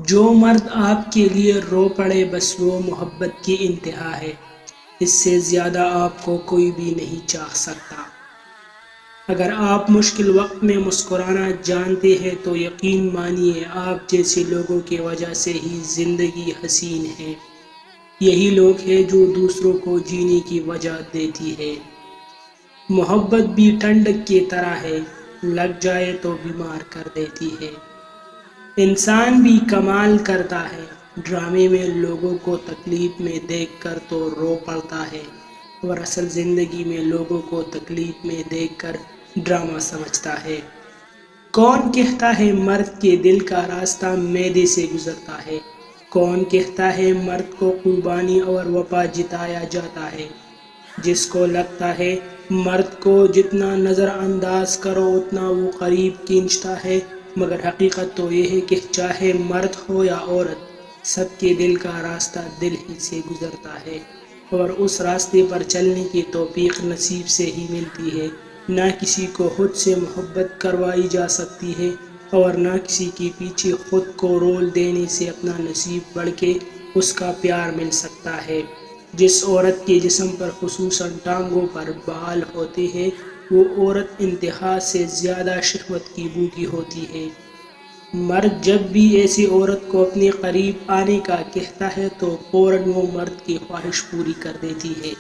جو مرد آپ کے لیے رو پڑے بس وہ محبت کی انتہا ہے، اس سے زیادہ آپ کو کوئی بھی نہیں چاہ سکتا۔ اگر آپ مشکل وقت میں مسکرانا جانتے ہیں تو یقین مانیے آپ جیسے لوگوں کی وجہ سے ہی زندگی حسین ہے۔ یہی لوگ ہیں جو دوسروں کو جینے کی وجہ دیتی ہے۔ محبت بھی ٹھنڈک کی طرح ہے، لگ جائے تو بیمار کر دیتی ہے۔ انسان بھی کمال کرتا ہے، ڈرامے میں لوگوں کو تکلیف میں دیکھ کر تو رو پڑتا ہے اور اصل زندگی میں لوگوں کو تکلیف میں دیکھ کر ڈرامہ سمجھتا ہے۔ کون کہتا ہے مرد کے دل کا راستہ معدے سے گزرتا ہے؟ کون کہتا ہے مرد کو قربانی اور وفا جتایا جاتا ہے؟ جس کو لگتا ہے مرد کو جتنا نظر انداز کرو اتنا وہ قریب کھینچتا ہے، مگر حقیقت تو یہ ہے کہ چاہے مرد ہو یا عورت، سب کے دل کا راستہ دل ہی سے گزرتا ہے، اور اس راستے پر چلنے کی توفیق نصیب سے ہی ملتی ہے۔ نہ کسی کو خود سے محبت کروائی جا سکتی ہے اور نہ کسی کے پیچھے خود کو رول دینے سے اپنا نصیب بڑھ کے اس کا پیار مل سکتا ہے۔ جس عورت کے جسم پر خصوصاً ٹانگوں پر بال ہوتے ہیں وہ عورت انتہا سے زیادہ شہوت کی بھوکی ہوتی ہے۔ مرد جب بھی ایسی عورت کو اپنے قریب آنے کا کہتا ہے تو فوراً وہ مرد کی خواہش پوری کر دیتی ہے۔